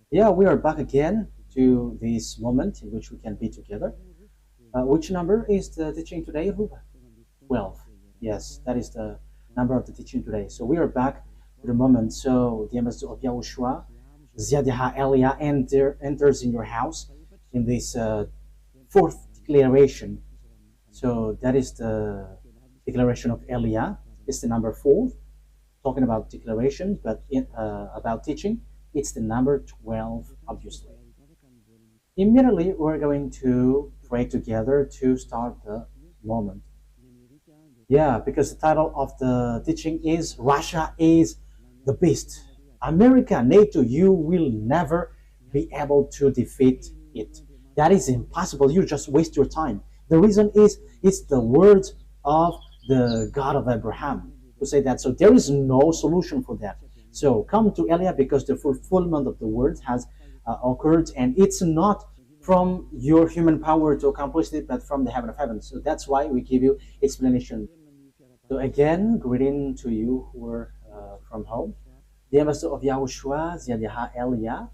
Yeah, we are back again to this moment in which we can be together. Which number is the teaching today, Ruba? 12. Yes, that is the number of the teaching today. So we are back to the moment. So the ambassador of YAHOSHUAH, Ziadiha Elia, enters in your house in this fourth declaration. So that is the declaration of Elia. It's the number 4, talking about declaration, but about teaching, it's the number 12, obviously. Immediately, we're going to pray together to start the moment. Yeah, because the title of the teaching is Russia is the beast. America, NATO, you will never be able to defeat it. That is impossible. You just waste your time. The reason is it's the words of the God of Abraham to say that. So there is no solution for that. So come to Elia because the fulfillment of the words has occurred, and it's not from your human power to accomplish it, but from the heaven of heaven. So that's why we give you explanation. So again, greeting to you who are from home. The ambassador of YAHOSHUAH, Ziadiha Elia,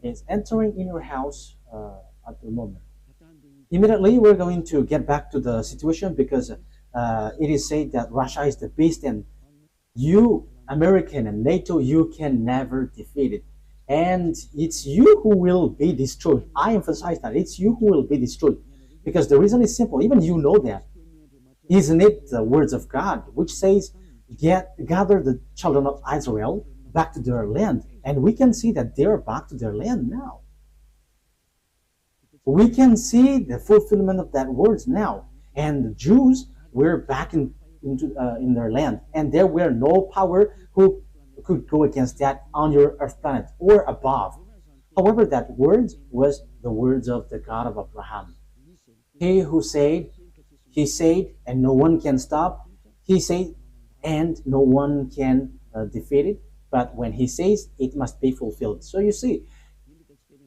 is entering in your house at the moment. Immediately, we're going to get back to the situation because it is said that Russia is the beast, and you, American and NATO, you can never defeat it. And it's you who will be destroyed. I emphasize that it's you who will be destroyed because the reason is simple. Even you know that. Isn't it the words of God which says, gather the children of Israel back to their land? And we can see that they're back to their land now. We can see the fulfillment of that words now. And the Jews were back in their land. And there were no power who could go against that on your earth planet or above. However, that word was the words of the God of Abraham. He who said, he said, and no one can stop. He said, and no one can defeat it. But when he says, it must be fulfilled. So you see,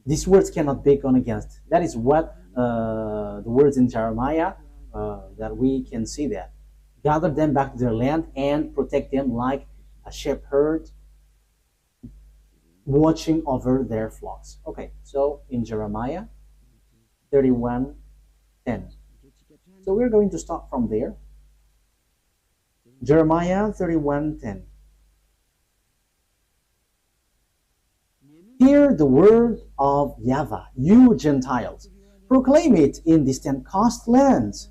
these words cannot be gone against. That is what the words in Jeremiah, that we can see that. Gather them back to their land and protect them like a shepherd watching over their flocks. Okay, so in Jeremiah 31:10. So we're going to start from there. Jeremiah 31:10. Hear the word of YAHVAH, you Gentiles. Proclaim it in distant coastlands.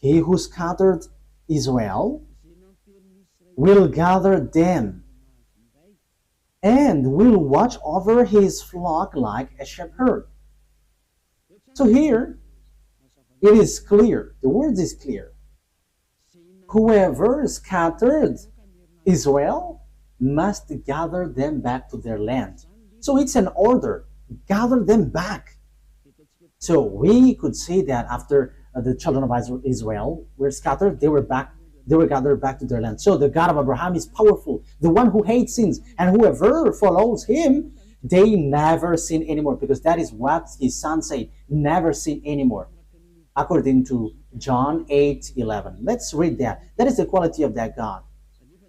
He who scattered Israel will gather them and will watch over his flock like a shepherd. So here, it is clear, the word is clear. Whoever scattered Israel must gather them back to their land. So it's an order, gather them back. So we could say that after the children of Israel were scattered, they were gathered back to their land. So the God of Abraham is powerful, the one who hates sins, and whoever follows him, they never sin anymore, because that is what his son said, never sin anymore, according to John 8:11. Let's read that. That is the quality of that God.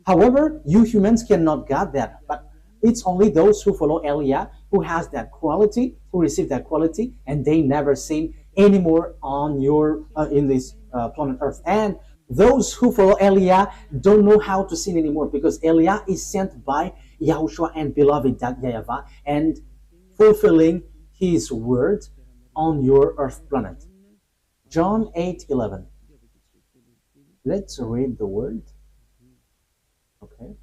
However, you humans cannot get that, but it's only those who follow Elia who has that quality, who receive that quality, and they never sin anymore on your in this planet Earth. And those who follow Elia don't know how to sin anymore, because Elia is sent by YAHOSHUAH and beloved YAHVAH and fulfilling his word on your earth planet. John 8:11. Let's read the word. Okay.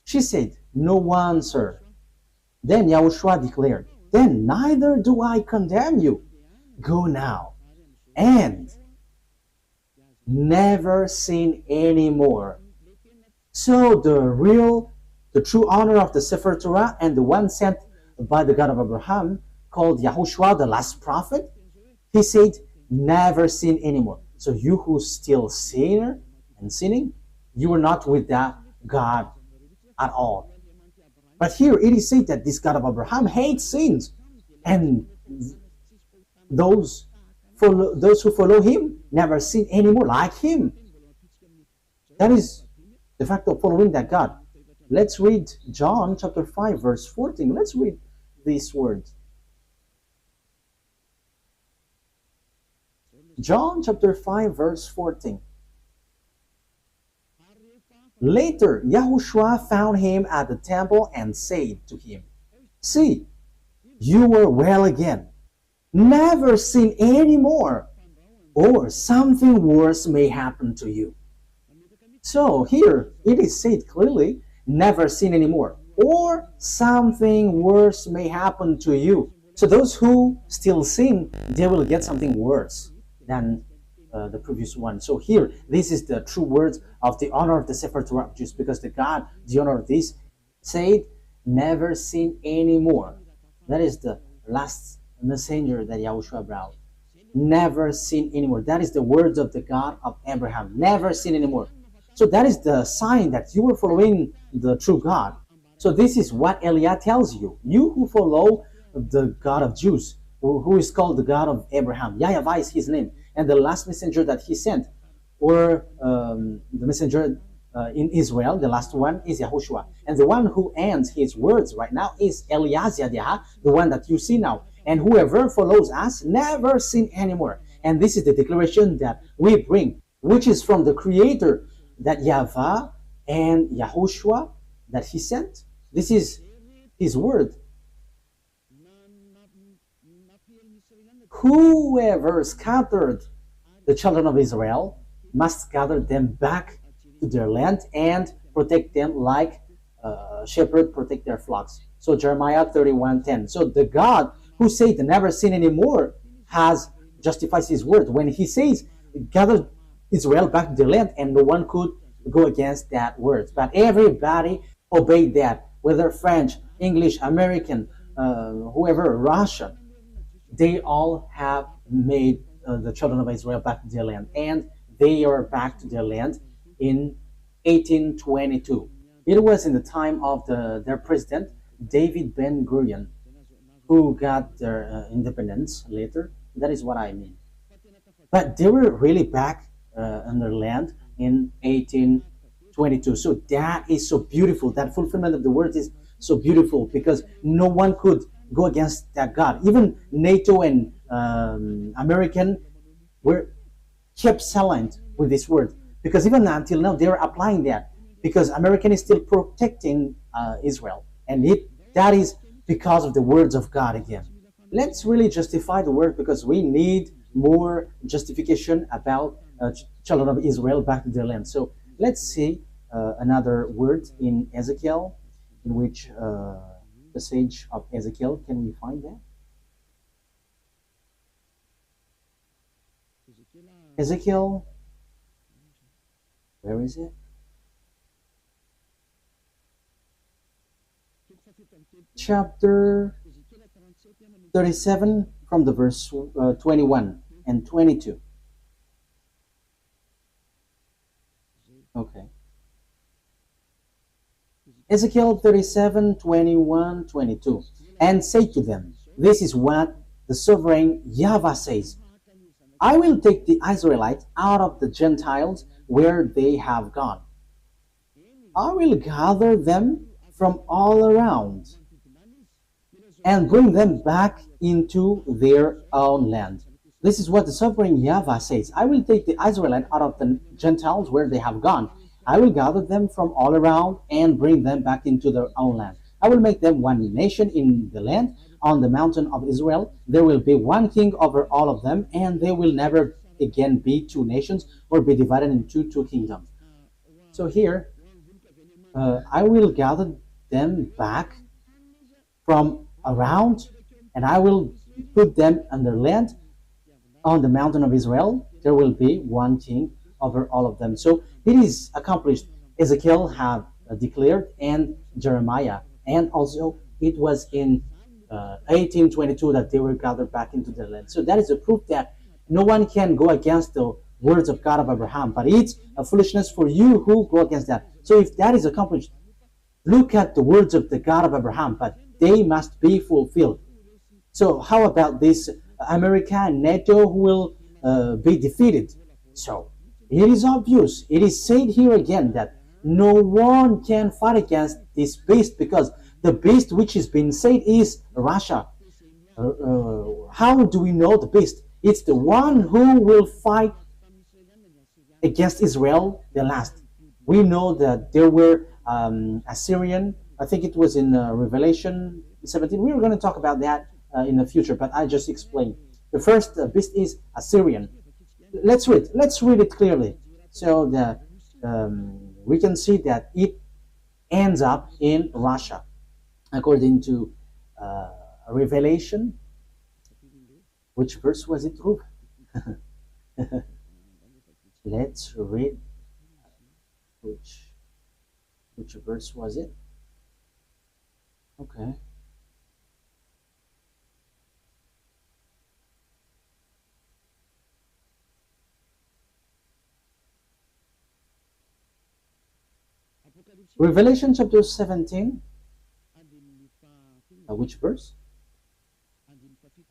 She said, no one, sir. Then YAHOSHUAH declared, then neither do I condemn you. Go now and never sin anymore. So the true honor of the Sefer Torah and the one sent by the God of Abraham, called YAHOSHUAH, the last prophet, he said, never sin anymore. So you who still sinner and sinning, you are not with that God at all. But here it is said that this God of Abraham hates sins, and those who follow him never sin anymore like him. That is the fact of following that God. Let's read John chapter 5 verse 14. Let's read these words. John chapter 5 verse 14. Later, YAHOSHUAH found him at the temple and said to him, "See, you are well again. Never sin any more, or something worse may happen to you." So here it is said clearly, never sin anymore, or something worse may happen to you. So those who still sin, they will get something worse than the previous one. So here, this is the true words of the honor of the Sefer Torah Jews, because the God, the honor of this, said, never sin anymore. That is the last messenger that YAHOSHUAH brought. Never sin anymore. That is the words of the God of Abraham. Never sin anymore. So that is the sign that you are following the true God. So this is what Eliah tells you. You who follow the God of Jews, who is called the God of Abraham. YAHVAH is his name. And the last messenger that he sent, or the messenger in Israel, the last one is YAHOSHUAH. And the one who ends his words right now is Eliezer, the one that you see now. And whoever follows us never sin anymore. And this is the declaration that we bring, which is from the Creator, that YAHVAH and YAHOSHUAH that he sent. This is his word. Whoever scattered the children of Israel must gather them back to their land and protect them like shepherds protect their flocks. So Jeremiah 31:10. So the God who said never sin anymore has justifies his word when he says gather Israel back to their land, and no one could go against that word. But everybody obeyed that, whether French, English, American, whoever, Russian. They all have made the children of Israel back to their land, and they are back to their land in 1822. It was in the time of their president, David Ben-Gurion, who got their independence later. That is what I mean. But they were really back on their land in 1822. So that is so beautiful. That fulfillment of the word is so beautiful, because no one could go against that God. Even NATO and American were kept silent with this word, because even until now they are applying that, because American is still protecting Israel, and that is because of the words of God again. Let's really justify the word, because we need more justification about children of Israel back to their land. So let's see another word in Ezekiel, in which passage of Ezekiel can we find that? Ezekiel, where is it? Chapter 37 from the verse 21 and 22. Okay. Ezekiel 37, 21, 22. And say to them, this is what the sovereign YAHVAH says. I will take the Israelites out of the Gentiles where they have gone. I will gather them from all around and bring them back into their own land. This is what the sovereign YAHVAH says. I will take the Israelites out of the Gentiles where they have gone. I will gather them from all around and bring them back into their own land. I will make them one nation in the land on the mountain of Israel. There will be one king over all of them, and they will never again be two nations or be divided into two kingdoms. So here, I will gather them back from around, and I will put them on their land on the mountain of Israel. There will be one king over all of them. So it is accomplished. Ezekiel have declared, and Jeremiah, and also it was in 1822 that they were gathered back into their land. So that is a proof that no one can go against the words of God of Abraham, but it's a foolishness for you who go against that. So if that is accomplished, look at the words of the God of Abraham, but they must be fulfilled. So how about this America and NATO who will be defeated? So it is obvious. It is said here again that No one can fight against this beast because the beast which is being said is Russia. How do we know the beast? It's the one who will fight against Israel the last. We know that there were Assyrian. I think it was in Revelation 17. We were going to talk about that in the future, but I just explained. The first beast is Assyrian. Let's read. Let's read it clearly, so that we can see that it ends up in Russia, according to Revelation. Which verse was it, Ruth? Let's read. Which verse was it? Okay. Revelation chapter 17. Which verse?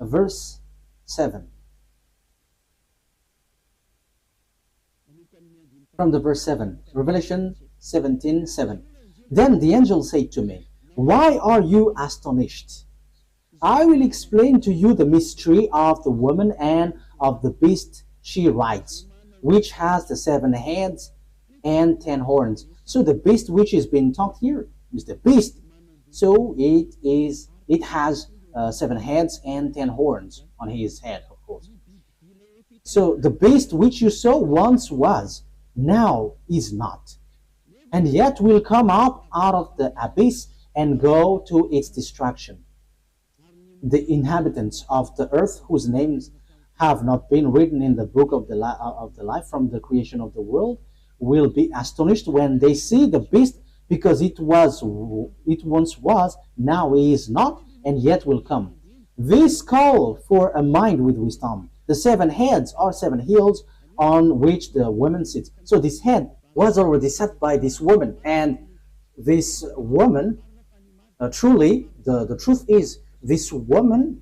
Verse 7. From the verse 7. Revelation 17:7. Then the angel said to me, "Why are you astonished? I will explain to you the mystery of the woman and of the beast she rides, which has the 7 heads and 10 horns." So the beast which is being talked here is the beast. So it has 7 heads and 10 horns on his head, of course. So the beast which you saw once was, now is not, and yet will come up out of the abyss and go to its destruction. The inhabitants of the earth, whose names have not been written in the book of the life from the creation of the world, will be astonished when they see the beast, because it once was, now is not, and yet will come. This call for a mind with wisdom. The 7 heads are 7 hills on which the woman sits. So this head was already set by this woman, and this woman, truly, the truth is, this woman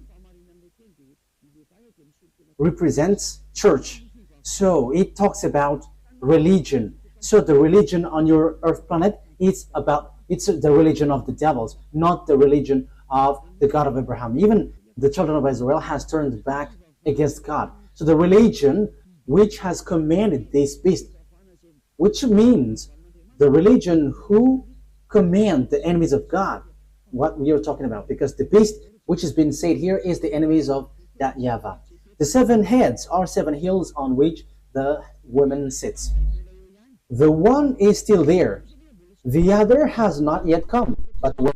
represents church. So it talks about religion. So the religion on your earth planet, it's the religion of the devils, not the religion of the God of Abraham. Even the children of Israel has turned back against God. So the religion which has commanded this beast, which means the religion who command the enemies of God, what we are talking about, because the beast which has been said here is the enemies of that YAHVAH. The 7 heads are 7 hills on which the woman sits. The one is still there. The other has not yet come, but when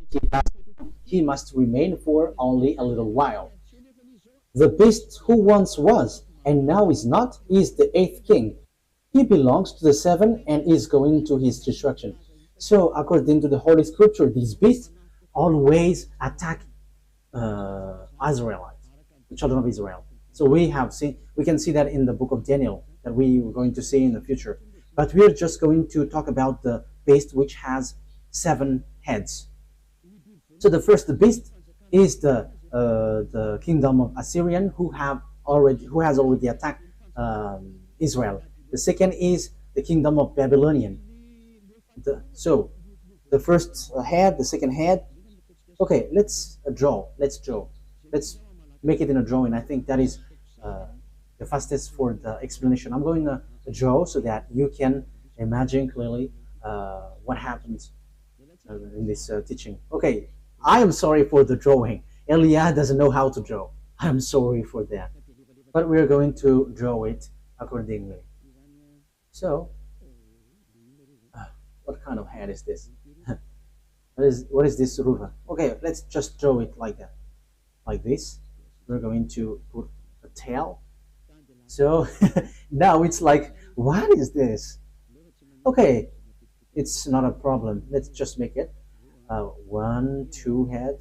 he must remain for only a little while. The beast who once was and now is not is the 8th king. He belongs to the 7 and is going to his destruction. So according to the Holy Scripture, these beasts always attack Israelites, the children of Israel. So we can see that in the book of Daniel, that we are going to see in the future. But we are just going to talk about the beast which has 7 heads. So the first beast is the kingdom of Assyrian, who has already attacked Israel. The second is the kingdom of Babylonian. So the first head, the second head. Okay, let's draw. Let's make it in a drawing. I think that is the fastest for the explanation. I'm going to draw so that you can imagine clearly what happens in this teaching. Okay, I am sorry for the drawing. Elia doesn't know how to draw. I'm sorry for that. But we're going to draw it accordingly. So, what kind of head is this? What is this, Ruva? Okay, let's just draw it like that. Like this. We're going to put a tail. So, now it's like, what is this? Okay, it's not a problem. Let's just make it 1, 2 head,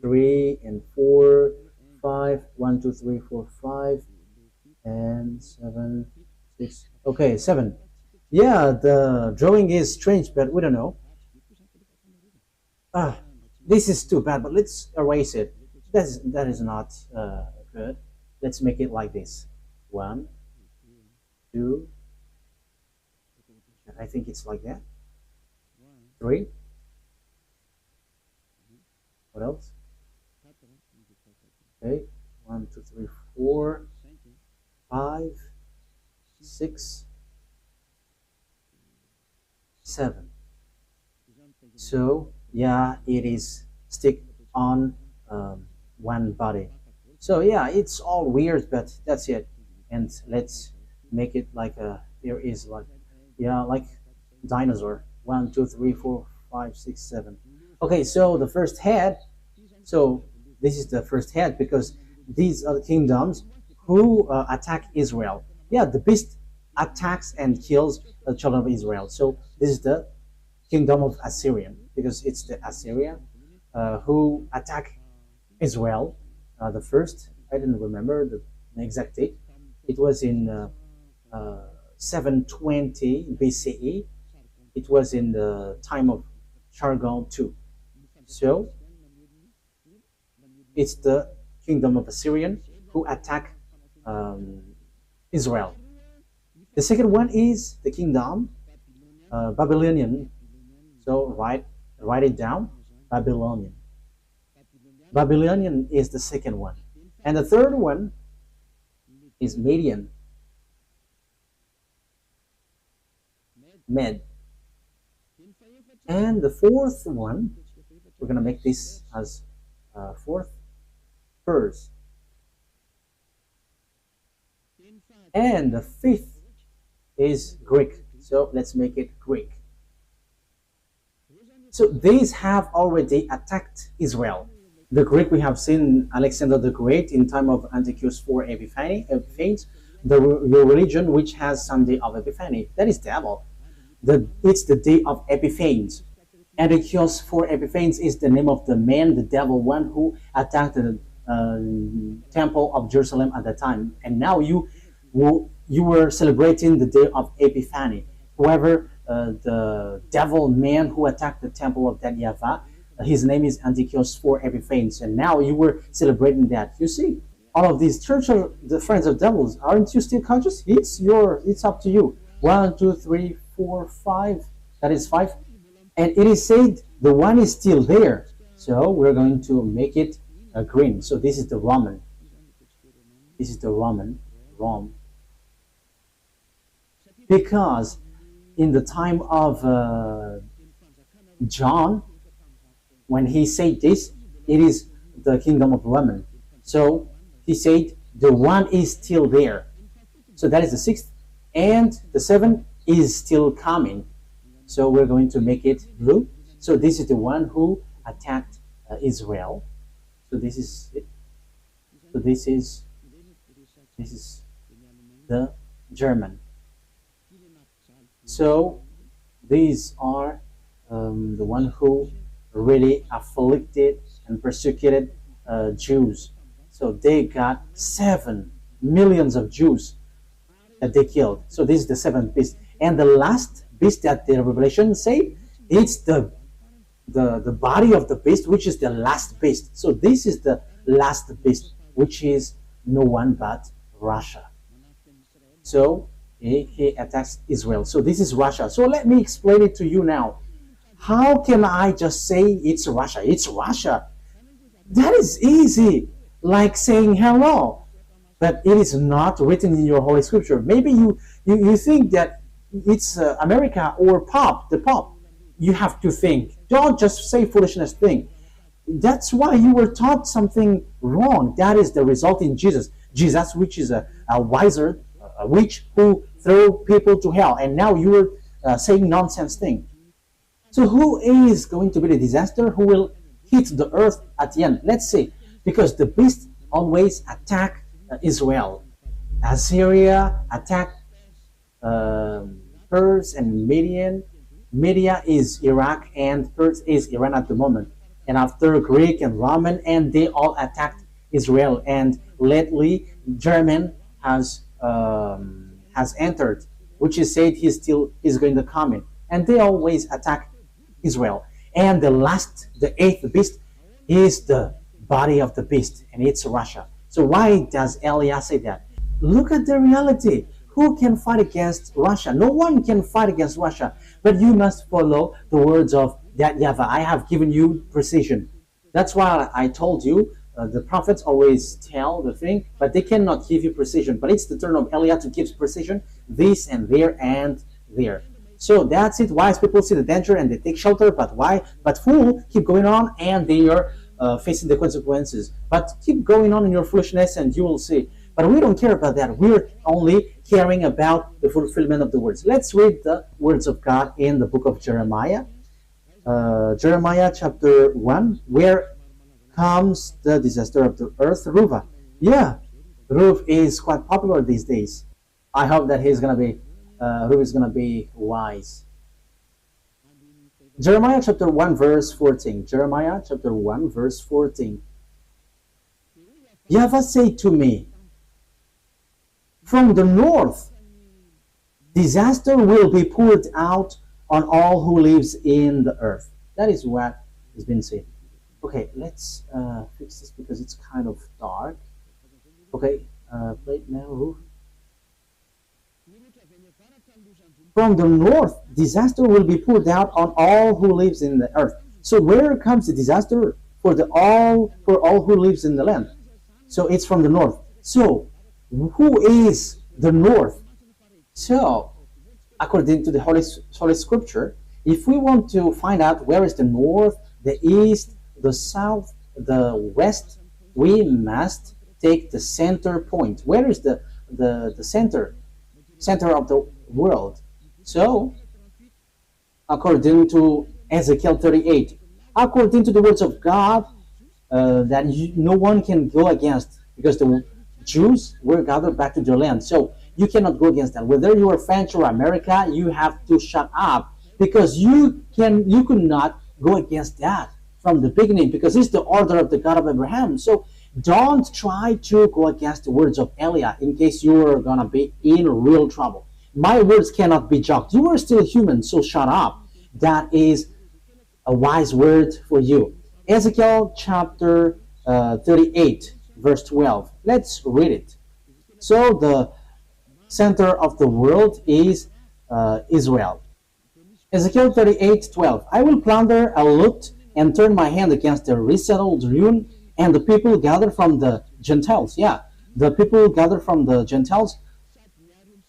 3 and 4, 5, 1, 2, 3, 4, 5, and 7, 6. Okay, 7. Yeah, the drawing is strange, but we don't know. This is too bad, but let's erase it. That is not good. Let's make it like this. 1, 2, I think it's like that. 3. What else? Okay, 1, 2, 3, 4, 5, 6, 7. So yeah, it is stick on one body. So yeah, it's all weird, but that's it. And let's make it like here is like, yeah, like dinosaur. 1, 2, 3, 4, 5, 6, 7. Okay, so the first head. So this is the first head because these are the kingdoms who attack Israel. Yeah, the beast attacks and kills the children of Israel. So this is the kingdom of Assyrian because it's the Assyria who attack Israel. The first, I didn't remember the exact date. It was in 720 BCE. It was in the time of Sargon II. So it's the kingdom of Assyrian who attack Israel. The second one is the kingdom Babylonian. So write it down, Babylonian. Babylonian is the second one. And the third one is Median. Med. And the fourth one, we're going to make this as fourth, Pers. And the fifth is Greek. So let's make it Greek. So these have already attacked Israel. The Greek, we have seen Alexander the Great in time of Antiochus IV Epiphanes, your religion which has Sunday of Epiphany. That is devil. It's the day of Epiphanes. Antiochus IV Epiphanes is the name of the man, the devil one who attacked the temple of Jerusalem at that time. And now you were celebrating the day of Epiphany. Whoever the devil man who attacked the temple of that YAHVAH, his name is Antiochus IV Epiphanes, and now you were celebrating that. You see, all of these church are the friends of devils. Aren't you still conscious? It's up to you. 1, 2, 3, 4, 5. That is 5. And it is said the one is still there. So we're going to make it green. So this is the Roman. This is the Roman. Rome. Because in the time of John, when he said this, it is the kingdom of Roman. So he said the one is still there. So that is the 6th. And the 7th is still coming. So we're going to make it blue. So this is the one who attacked Israel. So this is it. So this is the German. So these are the one who really afflicted and persecuted Jews. So they got 7 millions of Jews that they killed. So this is the 7th beast. And the last beast that the Revelation say, it's the body of the beast, which is the last beast. So this is the last beast, which is no one but Russia. So he attacks Israel. So this is Russia. So let me explain it to you now. How can I just say it's Russia? It's Russia. That is easy, like saying hello. But it is not written in your Holy Scripture. Maybe you think that it's America or the Pope. You have to think. Don't just say foolishness thing. That's why you were taught something wrong. That is the result in Jesus. Jesus, which is a witch who threw people to hell. And now you were saying nonsense thing. So who is going to be the disaster? Who will hit the earth at the end? Let's see. Because the beast always attack Israel. Assyria attacked Pers and Median. Media is Iraq and Pers is Iran at the moment. And after Greek and Roman, and they all attacked Israel. And lately, German has entered, which is said he's going to come in. And they always attack Israel. And the 8th beast is the body of the beast, and it's Russia. So why does Elias say that? Look at the reality. Who can fight against Russia? No one can fight against Russia. But you must follow the words of that YAHVAH. I have given you precision. That's why I told you the prophets always tell the thing, but they cannot give you precision. But it's the turn of Eliah to give precision, this and there and there. So that's it. Wise people see the danger and they take shelter, but why? But fool keep going on and they are facing the consequences. But keep going on in your foolishness and you will see. But we don't care about that. We're only caring about the fulfillment of the words. Let's read the words of God in the book of Jeremiah. Jeremiah chapter 1, where comes the disaster of the earth, Ruva. Yeah, Ruv is quite popular these days. I hope that Ruv is gonna be wise. Jeremiah chapter 1 verse 14. Jeremiah chapter 1 verse 14. YAHVAH said to me, from the north, disaster will be poured out on all who lives in the earth. That is what has been said. Okay, let's fix this because it's kind of dark. Okay, play it now. From the north, disaster will be poured out on all who lives in the earth. So where comes the disaster for all who lives in the land? So it's from the north. So who is the north? So according to the Holy Scripture, if we want to find out where is the north, the east, the south, the west, we must take the center point. Where is the center of the world? So according to Ezekiel 38, according to the words of God, that no one can go against, because the Jews were gathered back to their land. So you cannot go against that. Whether you are French or America, you have to shut up, because you could not go against that from the beginning, because it's the order of the God of Abraham. So don't try to go against the words of Eliah in case you are gonna be in real trouble. My words cannot be joked. You are still human, so shut up. That is a wise word for you. Ezekiel chapter 38 verse 12. Let's read it. So the center of the world is Israel. Ezekiel 38:12. I will plunder a loot and turn my hand against the resettled ruin and the people gathered from the Gentiles. Yeah, the people gathered from the Gentiles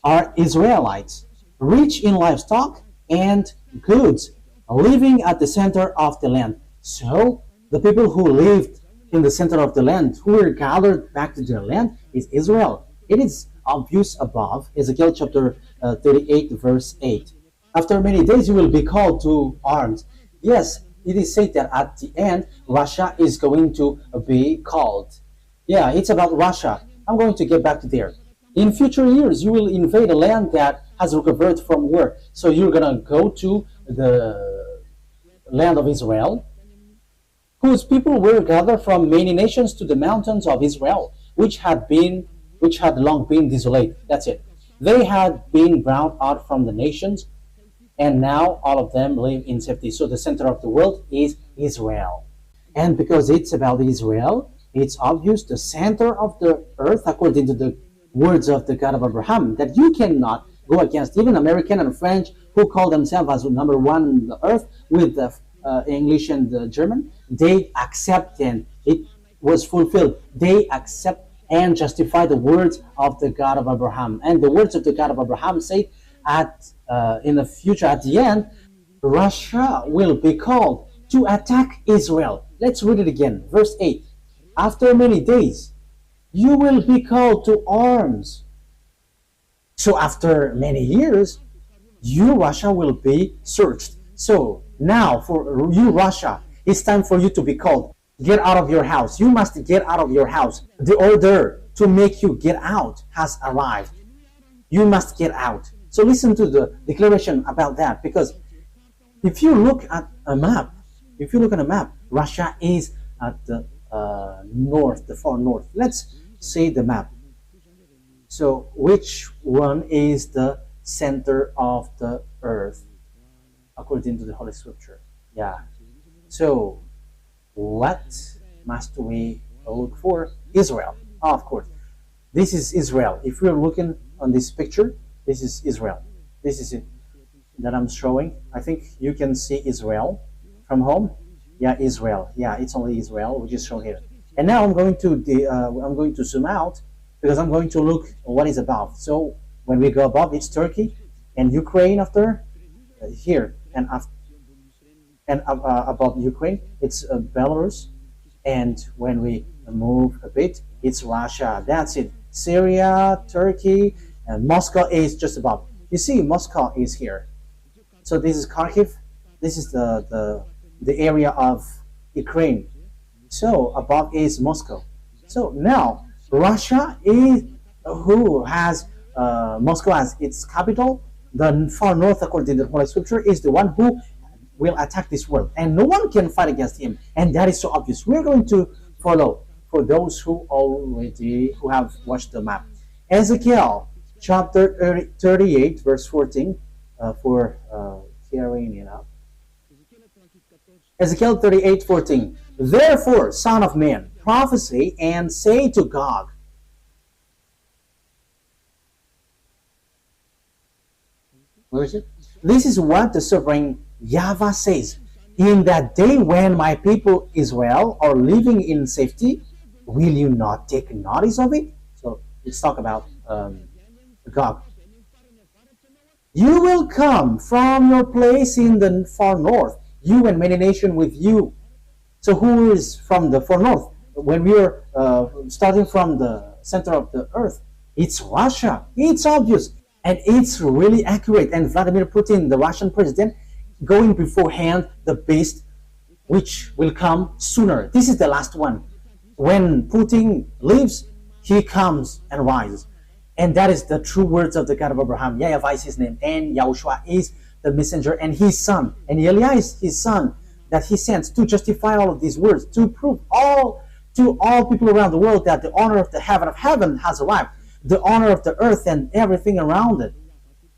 are Israelites, rich in livestock and goods, living at the center of the land. So the people who lived in the center of the land, who were gathered back to their land, is Israel. It is obvious above, Ezekiel chapter 38 verse 8. After many days you will be called to arms. Yes, it is said that at the end Russia is going to be called. Yeah, it's about Russia. I'm going to get back to there. In future years you will invade a land that has recovered from war. So you're gonna go to the land of Israel, whose people were gathered from many nations to the mountains of Israel, which had long been desolate. That's it. They had been brought out from the nations, and now all of them live in safety. So the center of the world is Israel. And because it's about Israel, it's obvious the center of the earth, according to the words of the God of Abraham, that you cannot go against. Even American and French, who call themselves as number one on the earth with the English and the German, they accept, and it was fulfilled. They accept and justify the words of the God of Abraham. And the words of the God of Abraham say in the future, at the end, Russia will be called to attack Israel. Let's read it again. Verse 8. After many days, you will be called to arms. So after many years, you, Russia, will be searched. So now for you, Russia, it's time for you to be called. Get out of your house. You must get out of your house. The order to make you get out has arrived. You must get out. So listen to the declaration about that, because if you look at a map, Russia is at the north, the far north. Let's see the map. So which one is the center of the earth according to the Holy Scripture? Yeah. So what must we look for? Israel, of course. This is Israel. If you're looking on this picture, this is Israel. This is it that I'm showing. I think you can see Israel from home. Yeah, Israel. Yeah, it's only Israel, which is shown here. And now I'm going to zoom out because I'm going to look what is above. So when we go above, it's Turkey and Ukraine after here, and above Ukraine, it's Belarus. And when we move a bit, it's Russia. That's it. Syria, Turkey, and Moscow is just above. You see, Moscow is here. So this is Kharkiv. This is the area of Ukraine. So above is Moscow. So now Russia is who has Moscow as its capital. The far north, according to the Holy Scripture, is the one who will attack this world, and no one can fight against him. And that is so obvious. We're going to follow for those who have watched the map. Ezekiel chapter 38, verse 14, for carrying it up. Ezekiel 38:14. Therefore, son of man, prophesy and say to Gog. Where is it? This is what the sovereign YAHVAH says. In that day when my people Israel are living in safety, will you not take notice of it? So let's talk about Gog. You will come from your place in the far north, you and many nations with you. So who is from the far north? When we are starting from the center of the earth, it's Russia. It's obvious. And it's really accurate. And Vladimir Putin, the Russian president, going beforehand the beast which will come sooner. This is the last one. When Putin leaves, he comes and rises. And that is the true words of the God of Abraham. YAHVAH is his name, and YAHOSHUAH is the messenger and his son. And Eliah is his son that he sends to justify all of these words, to prove to all people around the world that the honor of the heaven of heaven has arrived. The honor of the earth and everything around it.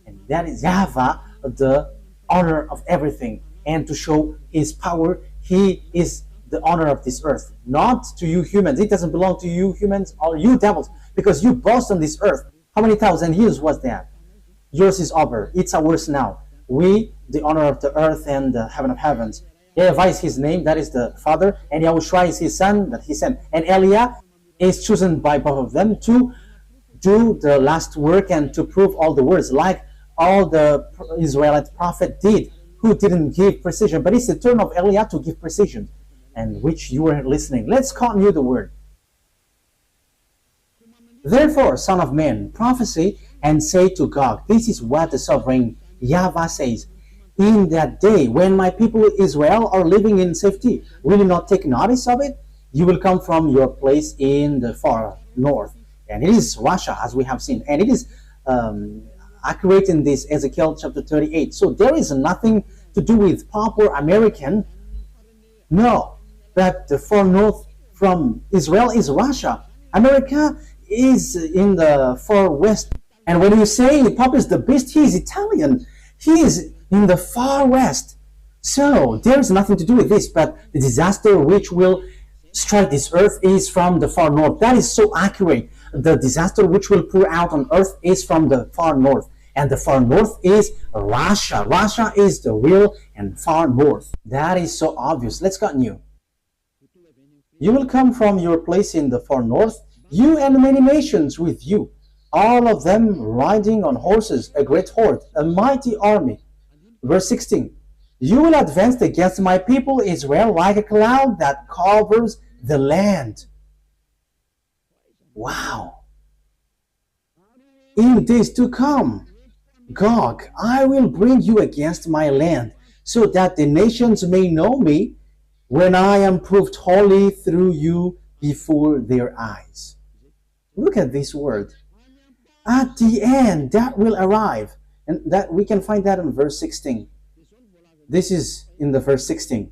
And that is YAHVAH, the honor of everything. And to show his power, he is the honor of this earth. Not to you humans. It doesn't belong to you humans or you devils, because you boast on this earth. How many thousand years was that? Yours is over. It's ours now. We, the honor of the earth and the heaven of heavens. YAHVAH is his name, that is the Father, and YAHOSHUAH is his son that he sent. And Eliah is chosen by both of them to do the last work and to prove all the words, like all the Israelite prophet did, who didn't give precision. But it's the turn of Eliah to give precision, and which you were listening. Let's continue the word. Therefore, son of man, prophesy and say to Gog. This is what the sovereign YAHVAH says. In that day, when my people Israel are living in safety, will you not take notice of it? You will come from your place in the far north. And it is Russia, as we have seen. And it is accurate in this Ezekiel chapter 38. So there is nothing to do with proper American. No, but the far north from Israel is Russia. America is in the far west. And when you say Papa is the beast, he is Italian. He is in the far west. So there is nothing to do with this, but the disaster which will strike this earth is from the far north. That is so accurate. The disaster which will pour out on earth is from the far north. And the far north is Russia. Russia is the real and far north. That is so obvious. Let's continue. You will come from your place in the far north, you and many nations with you, all of them riding on horses, a great horde, a mighty army. Verse 16. You will advance against my people Israel like a cloud that covers the land. Wow. In days to come, Gog, I will bring you against my land, so that the nations may know me when I am proved holy through you before their eyes. Look at this word. At the end, that will arrive. And that we can find that in verse 16. This is in the verse 16.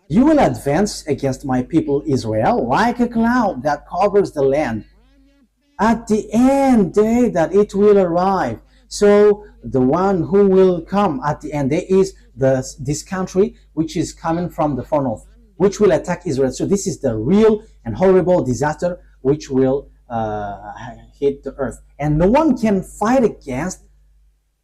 You will advance against my people Israel like a cloud that covers the land. At the end day that it will arrive. So the one who will come at the end day is this country which is coming from the far north, which will attack Israel. So this is the real and horrible disaster which will hit the earth, and no one can fight against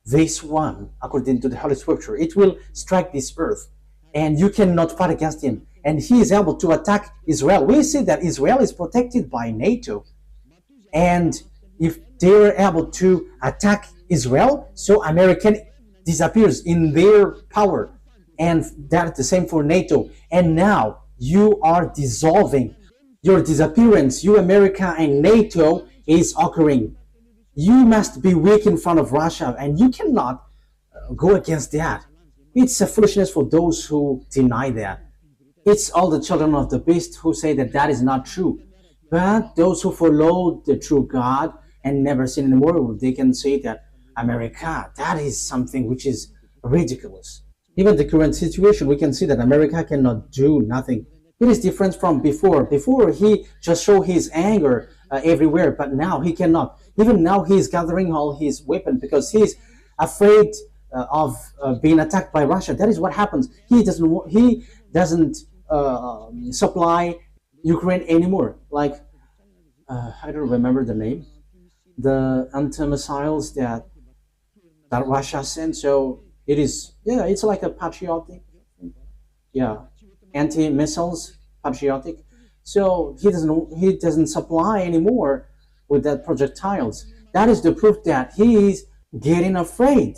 this one. According to the Holy Scripture, it will strike this earth, and you cannot fight against him, and he is able to attack Israel. We see that Israel is protected by NATO, and if they are able to attack Israel, so American disappears in their power, and that's the same for NATO. And now you are dissolving. Your disappearance, you America and NATO, is occurring. You must be weak in front of Russia, and you cannot go against that. It's a foolishness for those who deny that. It's all the children of the beast who say that that is not true. But those who follow the true God and never sin anymore, they can say that America, that is something which is ridiculous. Even the current situation, we can see that America cannot do nothing. It is different from before. Before, he just showed his anger everywhere, but now he cannot. Even now, he is gathering all his weapons because he is afraid of being attacked by Russia. That is what happens. He doesn't supply Ukraine anymore. Like I don't remember the name. The anti-missiles that Russia sent. So it is, yeah, it's like a patriotic, yeah, anti-missiles, patriotic. So he doesn't supply anymore with that projectiles. That is the proof that he is getting afraid.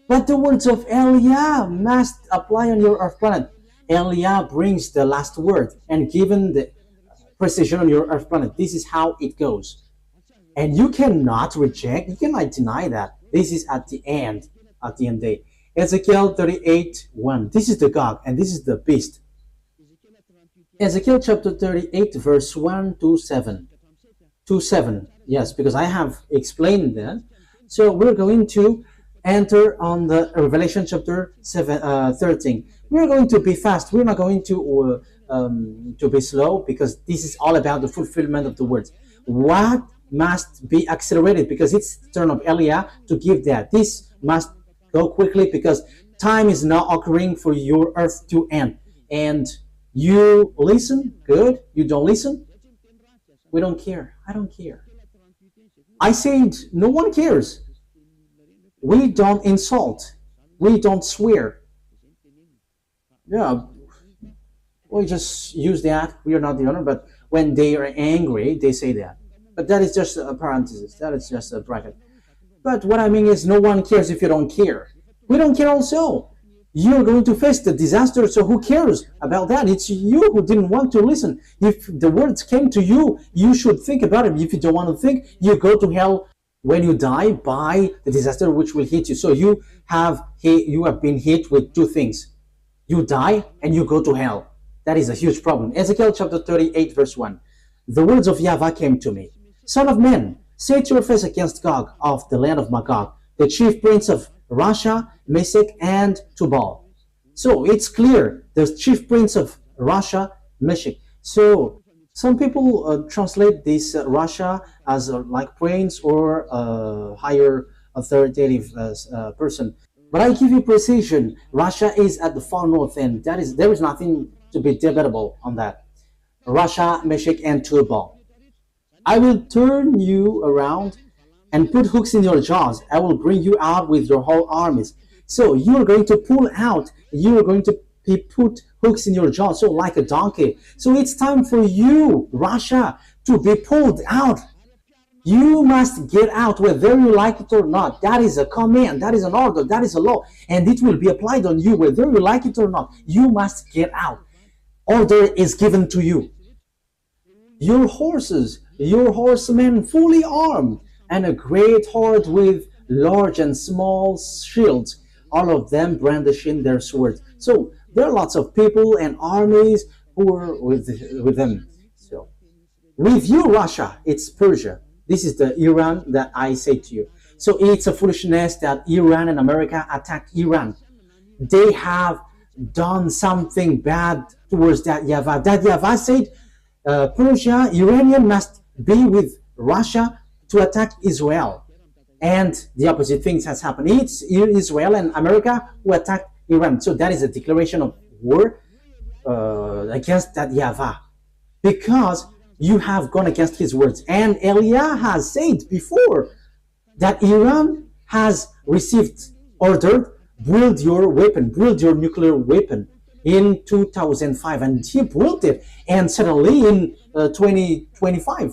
But the words of YAH must apply on your earth planet. YAH brings the last word and given the precision on your earth planet. This is how it goes. And you cannot reject, you cannot deny that. This is at the end day. Ezekiel 38:1. This is the Gog and this is the beast. Ezekiel chapter 38 verse 1 to 7. To 7. Yes, because I have explained that. So we're going to enter on the Revelation chapter 13. We're going to be fast. We're not going to be slow because this is all about the fulfillment of the words. What must be accelerated because it's the turn of YAH to give that. This must go quickly because time is now occurring for your earth to end. And you listen, good. You don't listen, we don't care. I don't care. I said no one cares. We don't insult. We don't swear. Yeah, we just use that. We are not the owner, but when they are angry, they say that. But that is just a parenthesis. That is just a bracket. But what I mean is no one cares if you don't care. We don't care also. You're going to face the disaster, so who cares about that? It's you who didn't want to listen. If the words came to you, you should think about it. If you don't want to think, you go to hell when you die by the disaster which will hit you. So you have been hit with two things. You die and you go to hell. That is a huge problem. Ezekiel chapter 38 verse 1. The words of YAHVAH came to me. Son of man, set your face against Gog of the land of Magog, the chief prince of Russia, Meshech, and Tubal. So it's clear, the chief prince of Russia, Meshech. So some people translate this Russia as like prince or higher authoritative person. But I give you precision. Russia is at the far north end. There is nothing to be debatable on that. Russia, Meshech, and Tubal. I will turn you around and put hooks in your jaws. I will bring you out with your whole armies. So you are going to pull out. You are going to put hooks in your jaws, so like a donkey. So it's time for you, Russia, to be pulled out. You must get out whether you like it or not. That is a command. That is an order. That is a law. And it will be applied on you whether you like it or not. You must get out. Order is given to you. Your horses, your horsemen fully armed, and a great horde with large and small shields, all of them brandishing their swords. So there are lots of people and armies who are with them. So with you, Russia, it's Persia. This is the Iran that I say to you. So it's a foolishness that Iran and America attacked Iran. They have done something bad towards that YAHVAH. That YAHVAH said Persia, Iranian must be with Russia to attack Israel. And the opposite things has happened. It's Israel and America who attacked Iran. So that is a declaration of war against that YAHVAH. Because You have gone against his words. And Elia has said before that Iran has received order, build your weapon, build your nuclear weapon in 2005, and he built it. And suddenly in 2025,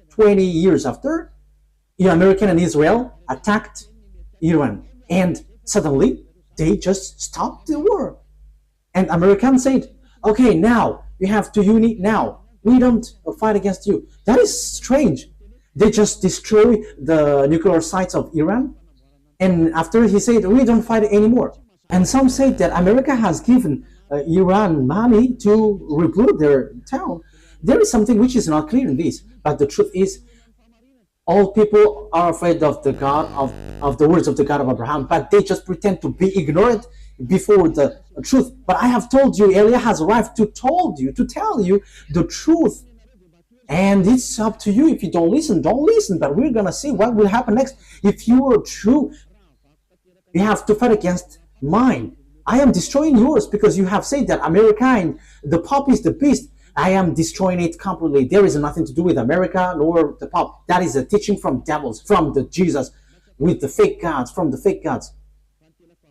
20 years after, America and Israel attacked Iran, and suddenly they just stopped the war. And Americans said, okay, now we have to unite now. We don't fight against you. That is strange. They just destroy the nuclear sites of Iran. And after he said, we don't fight anymore. And some say that America has given Iran money to rebuild their town. There is something which is not clear in this. But the truth is, all people are afraid of the God of the words of the God of Abraham, but they just pretend to be ignorant before the truth. But I have told you, Elia has arrived to tell you the truth. And it's up to you. If you don't listen, don't listen. But we're gonna see what will happen next. If you are true, you have to fight against mine. I am destroying yours because you have said that America and the Pope is the beast. I am destroying it completely. There is nothing to do with America nor the Pope. That is a teaching from devils, from the Jesus, with the fake gods, from the fake gods.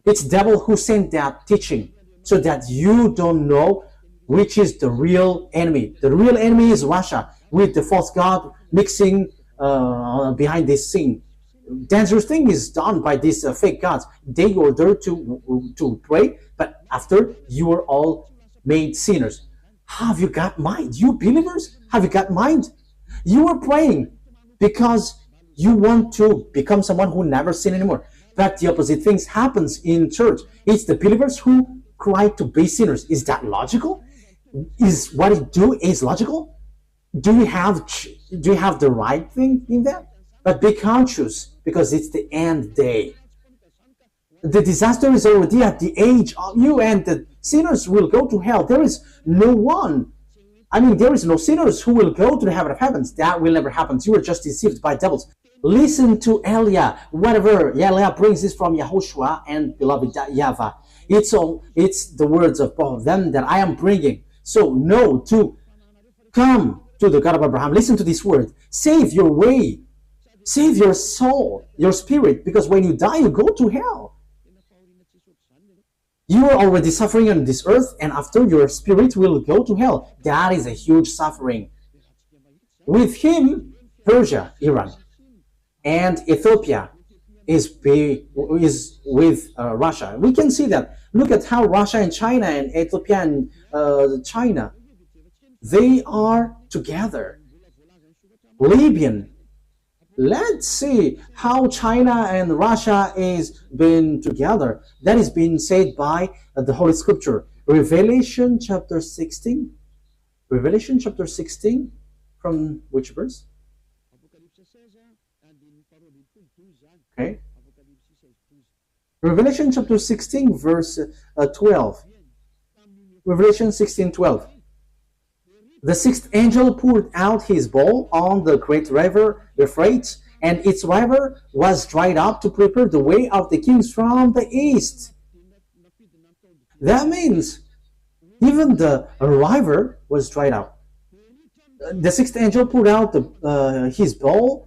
It's devil who sent that teaching so that you don't know which is the real enemy. The real enemy is Russia, with the false god mixing behind this scene. Dangerous thing is done by these fake gods. They order to pray, but after you are all made sinners. Have you got mind? You believers, have you got mind? You are praying because you want to become someone who never sin anymore. But the opposite things happens in church. It's the believers who cry to be sinners. Is that logical? Is what you do is logical? Do you have the right thing in that? But be conscious, because it's the end day. The disaster is already at the age of you, and the sinners will go to hell. There is no one. There is no sinners who will go to the heaven of heavens. That will never happen. You are just deceived by devils. Listen to Elia. Whatever Elia brings is from YAHOSHUAH and beloved YAHVAH. It's the words of both of them that I am bringing. So know to come to the God of Abraham. Listen to this word. Save your way. Save your soul, your spirit, because when you die, you go to hell. You are already suffering on this earth, and after your spirit will go to hell. That is a huge suffering. With him, Persia, Iran, and Ethiopia is with Russia. We can see that. Look at how Russia and China and Ethiopia and China, they are together. Libyan. Let's see how China and Russia is being together. That is being said by the Holy Scripture. Revelation chapter 16. Revelation chapter 16, from which verse? Okay. Revelation chapter 16, verse 12. Revelation 16:12. The sixth angel poured out his bowl on the great river Euphrates, and its river was dried up to prepare the way of the kings from the east. That means even the river was dried up. The sixth angel poured out his bowl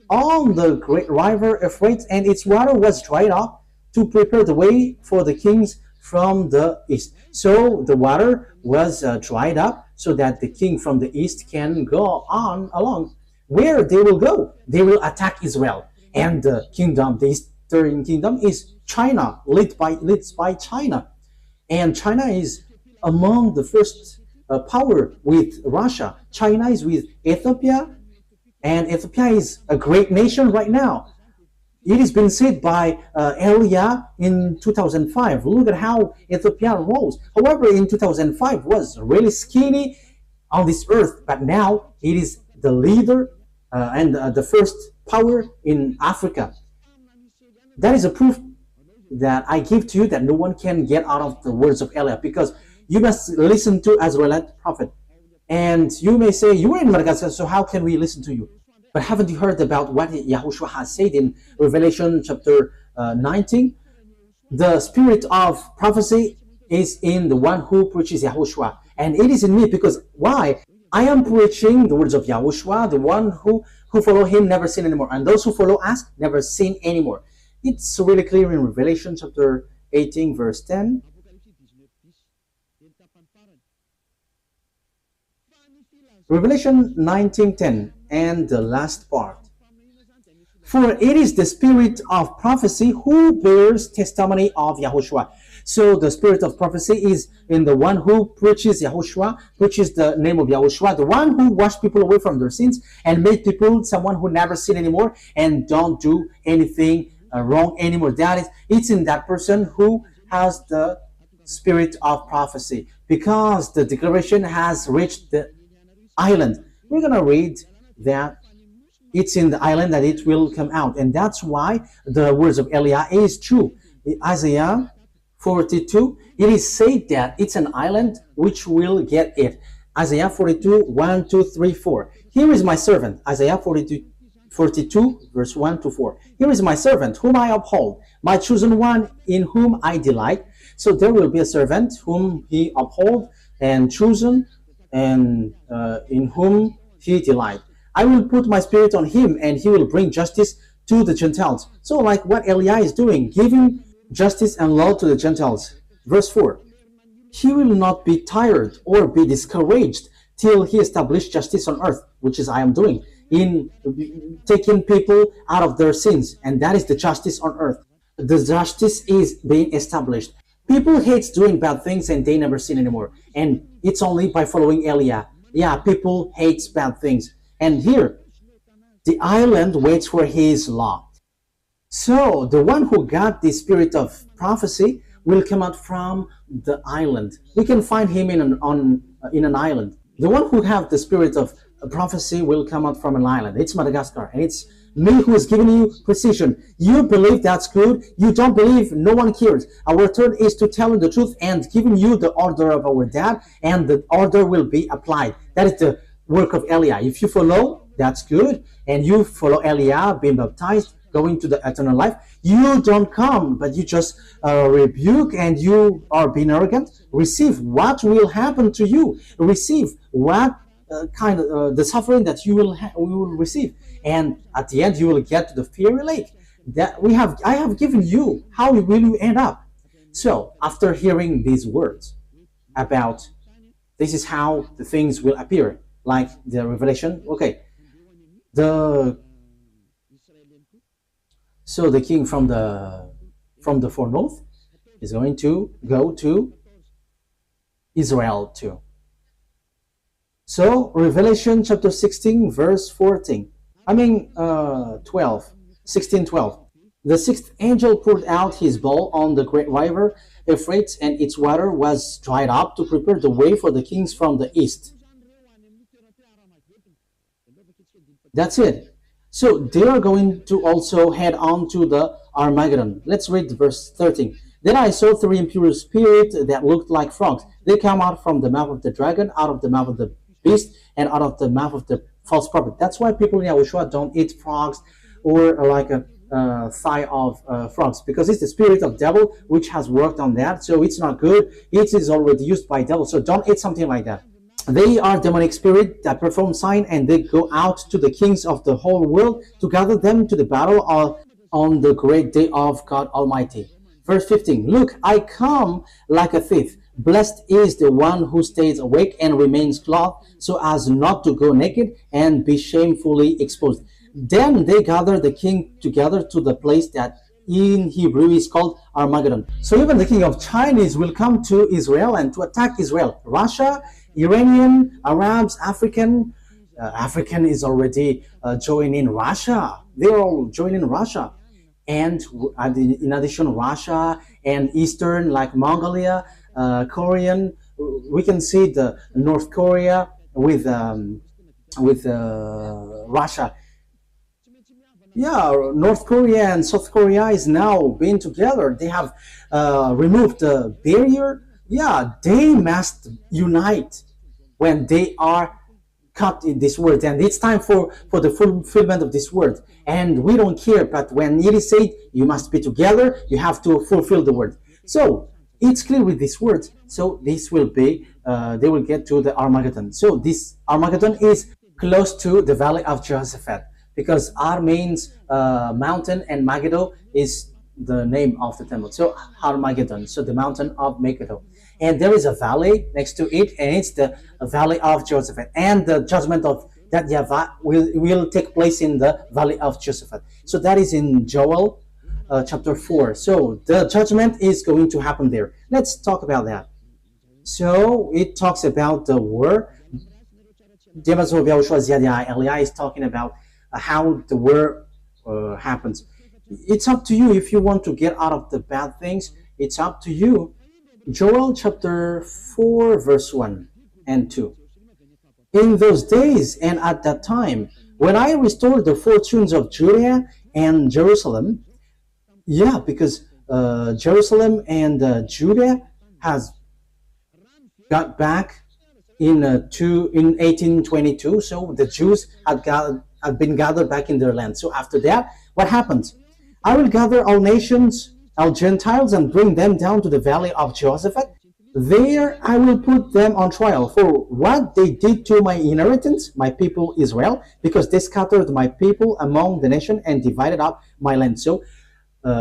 on the great river Euphrates, and its water was dried up to prepare the way for the kings from the east. So the water was dried up so that the king from the east can go on along. Where they will go? They will attack Israel. And the kingdom, the eastern kingdom, is China, led by China. And China is among the first power with Russia. China is with Ethiopia, and Ethiopia is a great nation right now. It has been said by Elia in 2005. Look at how Ethiopia rose. However, in 2005 was really skinny on this earth, but now it is the leader and the first power in Africa. That is a proof that I give to you that no one can get out of the words of Elia, because you must listen to Israelite prophet. And you may say, you are in Madagascar, so how can we listen to you? But haven't you heard about what YAHOSHUAH has said in Revelation chapter 19? The spirit of prophecy is in the one who preaches YAHOSHUAH. And it is in me, because why? I am preaching the words of YAHOSHUAH, the one who follow him never sin anymore, and those who follow us never sin anymore. It's really clear in Revelation chapter 18, verse 10. Revelation 19:10, and the last part. For it is the spirit of prophecy who bears testimony of YAHOSHUAH. So the spirit of prophecy is in the one who preaches YAHOSHUAH, preaches the name of YAHOSHUAH, the one who washed people away from their sins and made people someone who never sin anymore and don't do anything wrong anymore. It's in that person who has the spirit of prophecy, because the declaration has reached the island. We're going to read that it's in the island that it will come out, and that's why the words of Eliah is true. In Isaiah 42, it is said that it's an island which will get it. Isaiah 42, 1, 2, 3, 4. Here is my servant. Isaiah 42, verse 1 to 4. Here is my servant whom I uphold, my chosen one in whom I delight. So there will be a servant whom he uphold and chosen, and in whom he delight. I will put my spirit on him, and he will bring justice to the Gentiles. So like what Eliah is doing, giving justice and law to the Gentiles. Verse 4. He will not be tired or be discouraged till he establish justice on earth, which is I am doing, in taking people out of their sins. And that is the justice on earth. The justice is being established. People hate doing bad things and they never sin anymore. And it's only by following Eliah. Yeah, people hate bad things. And here, the island waits for his law. So the one who got the spirit of prophecy will come out from the island. We can find him in an island. The one who have the spirit of prophecy will come out from an island. It's Madagascar, and it's me who is giving you precision. You believe that's good. You don't believe, no one cares. Our turn is to tell you the truth and giving you the order of our dad, and the order will be applied. That is the work of Eliah. If you follow, that's good, and you follow Eliah, being baptized, going to the eternal life. You don't come, but you just rebuke, and you are being arrogant. Receive what will happen to you. Receive what kind of the suffering that you will receive, and at the end you will get to the fiery lake. That I have given you. How will you end up? So after hearing these words about this is how the things will appear, like the revelation. Okay, so the king from the far north is going to go to Israel too. So Revelation chapter 16 verse 14. 16, 12. The sixth angel poured out his bowl on the great river Euphrates, and its water was dried up to prepare the way for the kings from the east. That's it. So they are going to also head on to the Armageddon. Let's read verse 13. Then I saw three impure spirits that looked like frogs. They come out from the mouth of the dragon, out of the mouth of the beast, and out of the mouth of the false prophet. That's why people in YAHOSHUAH don't eat frogs or like a thigh of frogs, because it's the spirit of devil which has worked on that. So it's not good. It is already used by devil. So don't eat something like that. They are demonic spirit that perform sign, and they go out to the kings of the whole world to gather them to the battle on the great day of God Almighty. Verse 15. Look, I come like a thief. Blessed is the one who stays awake and remains clothed, so as not to go naked and be shamefully exposed. Then they gather the king together to the place that in Hebrew is called Armageddon. So even the king of Chinese will come to Israel and to attack Israel. Russia, Iranian, Arabs, African. African is already joining Russia. They're all joining Russia. And in addition, Russia and Eastern, like Mongolia, Korean. We can see the North Korea with Russia. Yeah, North Korea and South Korea is now being together. They have removed the barrier. Yeah, they must unite when they are cut in this word, and it's time for the fulfillment of this word. And we don't care, but when it is said you must be together, you have to fulfill the word. So it's clear with these words. So this will be, they will get to the Armageddon. So this Armageddon is close to the valley of Jehoshaphat, because Ar means mountain, and Megiddo is the name of the temple. So Armageddon, so the mountain of Megiddo. And there is a valley next to it, and it's the valley of Jehoshaphat. And the judgment of that YAHVAH will take place in the valley of Jehoshaphat. So that is in Joel chapter 4. So the judgment is going to happen there. Let's talk about that. So it talks about the war. YAHOSHUAH is talking about how the war happens. It's up to you if you want to get out of the bad things. It's up to you. Joel chapter 4 verse 1 and 2. In those days and at that time, when I restored the fortunes of Judah and Jerusalem, because Jerusalem and Judah has got back in 1822. So the Jews had been gathered back in their land. So after that, what happens? I will gather all nations, all Gentiles, and bring them down to the valley of Jehoshaphat. There I will put them on trial for what they did to my inheritance, my people Israel, because they scattered my people among the nation and divided up my land. So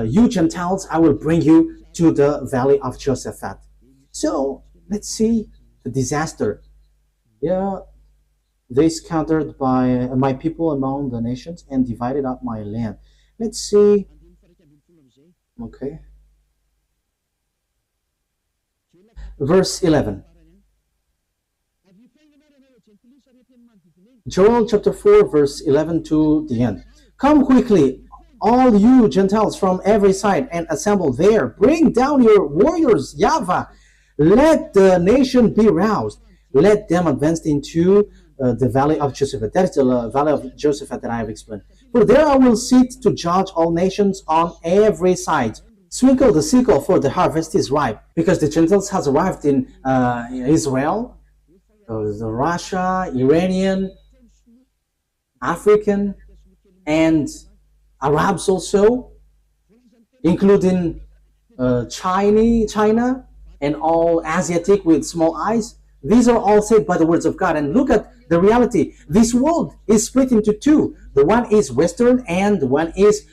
you Gentiles, I will bring you to the valley of Jehoshaphat. So let's see the disaster. They scattered by my people among the nations and divided up my land. Let's see. Okay. Verse 11. Joel chapter 4 verse 11 to the end. Come quickly, all you Gentiles from every side, and assemble there. Bring down your warriors, YAHVAH. Let the nation be roused. Let them advance into the valley of Jehoshaphat. That is the valley of Jehoshaphat that I have explained. For there I will sit to judge all nations on every side. Sprinkle the sickle, for the harvest is ripe. Because the Gentiles has arrived in Israel, Russia, Iranian, African, and Arabs also, including China, and all Asiatic with small eyes. These are all saved by the words of God. And look at the reality. This world is split into two. The one is Western and the one is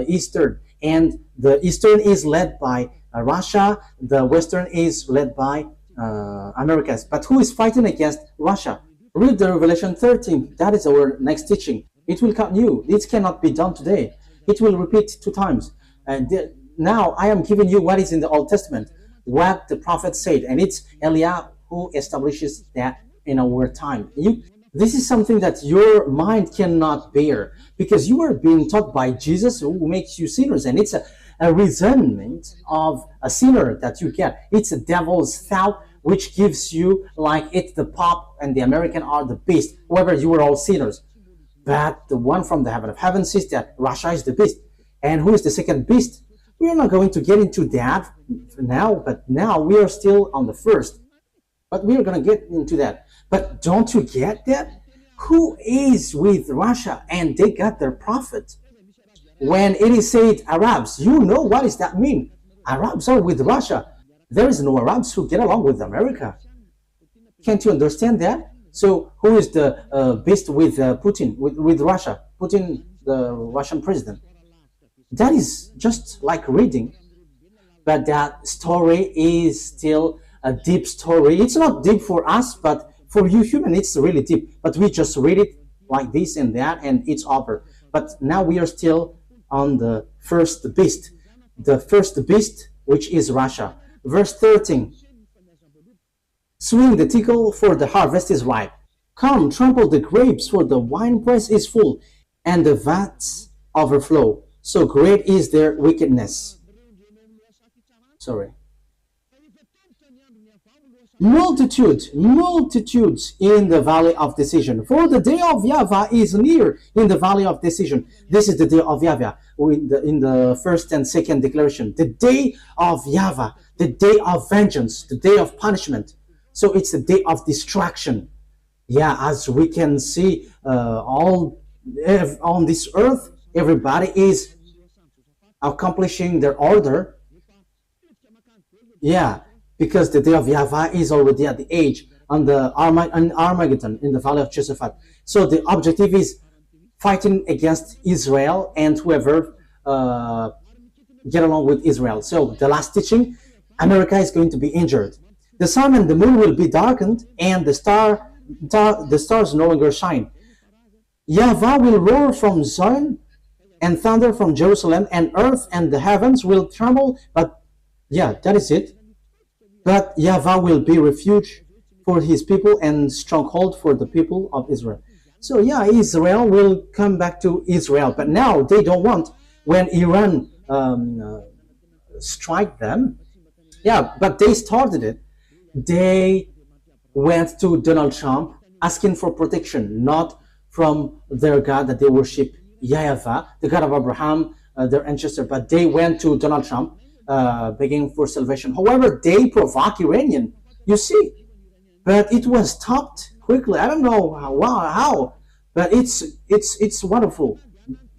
Eastern. And the Eastern is led by Russia. The Western is led by Americas. But who is fighting against Russia? Read the Revelation 13. That is our next teaching. It will come new. It cannot be done today. It will repeat 2 times. And now I am giving you what is in the Old Testament, what the prophet said. And it's Eliah who establishes that in our time. This is something that your mind cannot bear, because you are being taught by Jesus, who makes you sinners, and it's a resentment of a sinner that you get. It's a devil's thought which gives you like it's the Pope and the American are the beast. However, you are all sinners. But the one from the heaven of heaven says that Russia is the beast. And who is the second beast? We are not going to get into that now, but now we are still on the first. But we are going to get into that. But don't you get that? Who is with Russia? And they got their prophet. When it is said Arabs, you know what does that mean? Arabs are with Russia. There is no Arabs who get along with America. Can't you understand that? So who is the beast with Putin, with Russia? Putin, the Russian president. That is just like reading. But that story is still a deep story. It's not deep for us, but for you human, it's really deep. But we just read it like this and that, and it's over. But now we are still on the first beast. The first beast, which is Russia. Verse 13. Swing the tickle, for the harvest is ripe. Come, trample the grapes, for the winepress is full, and the vats overflow. So great is their wickedness. Multitudes in the valley of decision. For the day of YAHVAH is near in the valley of decision. This is the day of YAHVAH in the first and second declaration. The day of YAHVAH, the day of vengeance, the day of punishment. So it's the day of destruction. Yeah, as we can see, all on this earth, everybody is accomplishing their order. Yeah, because the day of YAHVAH is already at the age on the Armageddon in the valley of Josaphat. So the objective is fighting against Israel and whoever get along with Israel. So the last teaching, America is going to be injured. The sun and the moon will be darkened, and the stars no longer shine. YAHVAH will roar from Zion and thunder from Jerusalem, and earth and the heavens will tremble. But yeah, that is it. But YAHVAH will be refuge for his people and stronghold for the people of Israel. So yeah, Israel will come back to Israel, but now they don't want when Iran strike them. Yeah, but they started it. They went to Donald Trump asking for protection, not from their God that they worship, YAHVAH, the God of Abraham, their ancestor, but they went to Donald Trump begging for salvation. However, they provoke Iranian, you see, but it was stopped quickly. I don't know how, but it's wonderful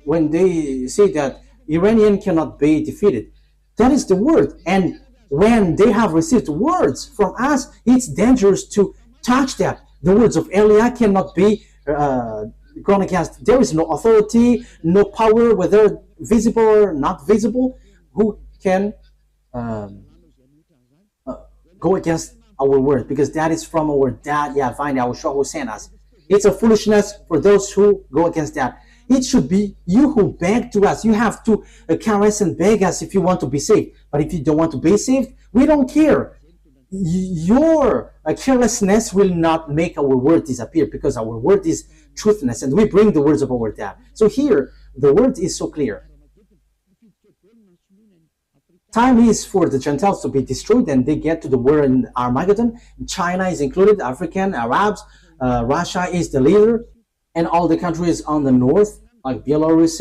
when they say that Iranian cannot be defeated. That is the word, and when they have received words from us, it's dangerous to touch that. The words of Eliah cannot be gone against. There is no authority, no power, whether visible or not visible, who can go against our word, because that is from our dad, YAHVAH, YAHOSHUAH, who sent us. It's a foolishness for those who go against that. It should be you who beg to us. You have to caress and beg us if you want to be saved. But if you don't want to be saved, we don't care. Your carelessness will not make our word disappear, because our word is truthness, and we bring the words of our dad. So here, the word is so clear. Time is for the Gentiles to be destroyed, and they get to the war in Armageddon. China is included, African, Arabs, Russia is the leader, and all the countries on the north, like Belarus,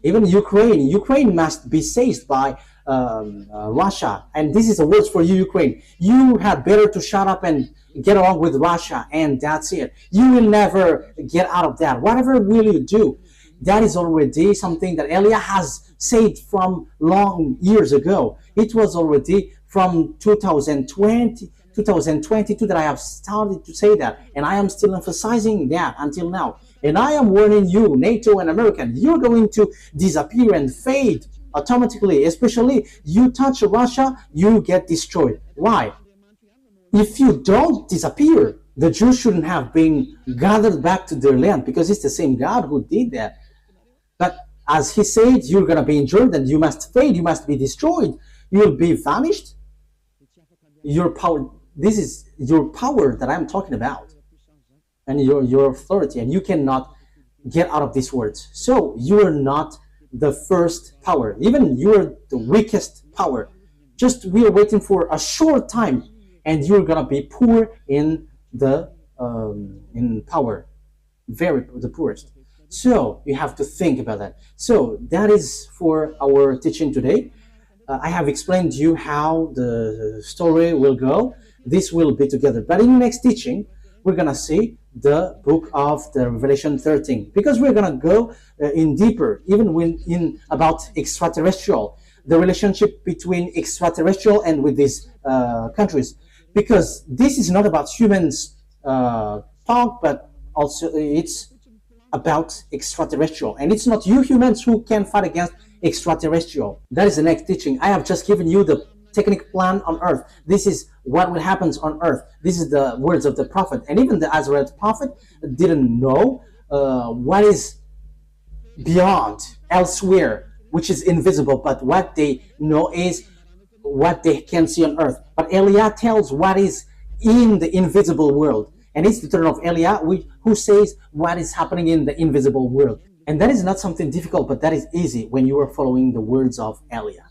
even Ukraine. Ukraine must be seized by Russia. And this is the words for you, Ukraine. You had better to shut up and get along with Russia, and that's it. You will never get out of that. Whatever will you do? That is already something that Eliah has said from long years ago. It was already from 2022 that I have started to say that, and I am still emphasizing that until now. And I am warning you, NATO and American, you're going to disappear and fade automatically. Especially you touch Russia, you get destroyed. Why? If you don't disappear, the Jews shouldn't have been gathered back to their land, because it's the same God who did that. But as he said, you're going to be injured and you must fade, you must be destroyed, you will be vanished. Your power, this is your power that I'm talking about, and your authority, and you cannot get out of these words. So you are not the first power, even you are the weakest power. Just we are waiting for a short time, and you're gonna be poor in the in power, the poorest. So you have to think about that. So that is for our teaching today. I have explained to you how the story will go. This will be together. But in the next teaching, we're going to see the book of the Revelation 13, because we're going to go in deeper, even in about extraterrestrial, the relationship between extraterrestrial and with these countries. Because this is not about humans talk, but also it's about extraterrestrial, and it's not you humans who can fight against extraterrestrial. That is the next teaching. I have just given you the technical plan on earth. This is what will happen on earth. This is the words of the prophet, and even the Azraelite prophet didn't know what is beyond, elsewhere, which is invisible, but what they know is what they can see on earth. But Eliah tells what is in the invisible world. And it's the turn of Eliah who says what is happening in the invisible world. And that is not something difficult, but that is easy when you are following the words of Eliah.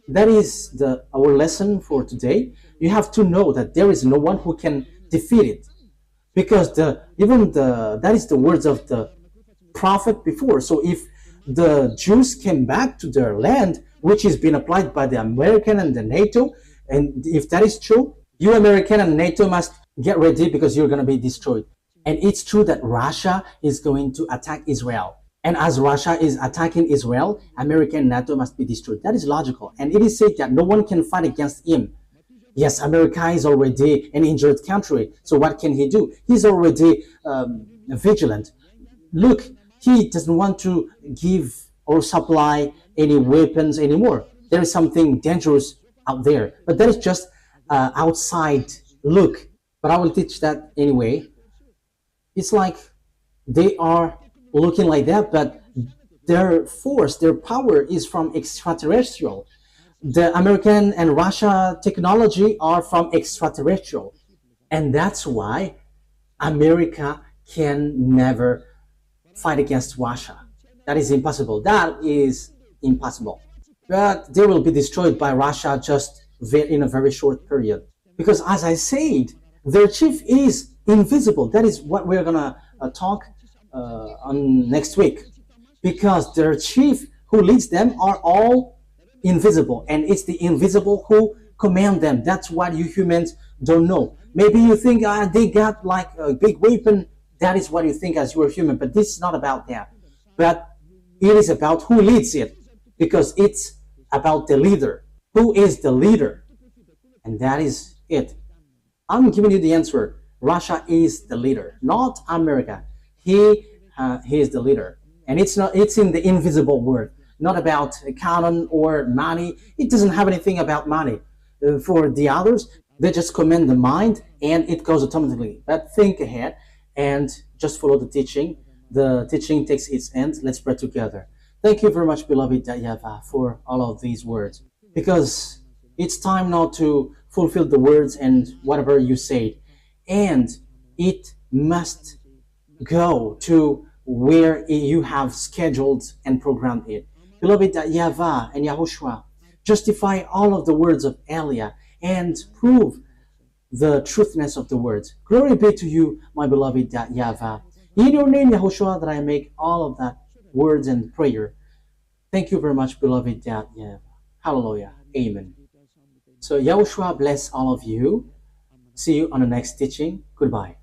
That is our lesson for today. You have to know that there is no one who can defeat it, because that is the words of the prophet before. So if the Jews came back to their land, which is being applied by the American and the NATO, and if that is true, you American and NATO must get ready, because you're going to be destroyed. And it's true that Russia is going to attack Israel. And as Russia is attacking Israel, America and NATO must be destroyed. That is logical. And it is said that no one can fight against him. Yes, America is already an injured country. So what can he do? He's already vigilant. Look, he doesn't want to give or supply any weapons anymore. There is something dangerous out there, but that is just outside look. But I will teach that anyway. It's like they are looking like that, but their force, their power is from extraterrestrial. The American and Russia technology are from extraterrestrial. And that's why America can never fight against Russia. That is impossible. That is impossible. But they will be destroyed by Russia just in a very short period. Because as I said, their chief is invisible. That is what we're gonna talk on next week. Because their chief who leads them are all invisible, and it's the invisible who command them. That's what you humans don't know. Maybe you think they got like a big weapon. That is what you think as you are human, but this is not about that. But it is about who leads it, because it's about the leader. Who is the leader? And that is it. I'm giving you the answer. Russia is the leader, not America. He is the leader, and it's not. It's in the invisible world, not about cannon or money. It doesn't have anything about money. For the others, they just command the mind, and it goes automatically. But think ahead and just follow the teaching. The teaching takes its end. Let's pray together. Thank you very much, beloved YAHVAH, for all of these words, because it's time now to fulfill the words and whatever you said, and it must go to where you have scheduled and programmed it. Beloved YAHVAH and YAHOSHUAH, justify all of the words of Elia and prove the truthness of the words. Glory be to you, my beloved YAHVAH. In your name, YAHOSHUAH, that I make all of that words and prayer. Thank you very much, beloved YAHVAH. Hallelujah. Amen. So YAHOSHUAH bless all of you. See you on the next teaching. Goodbye.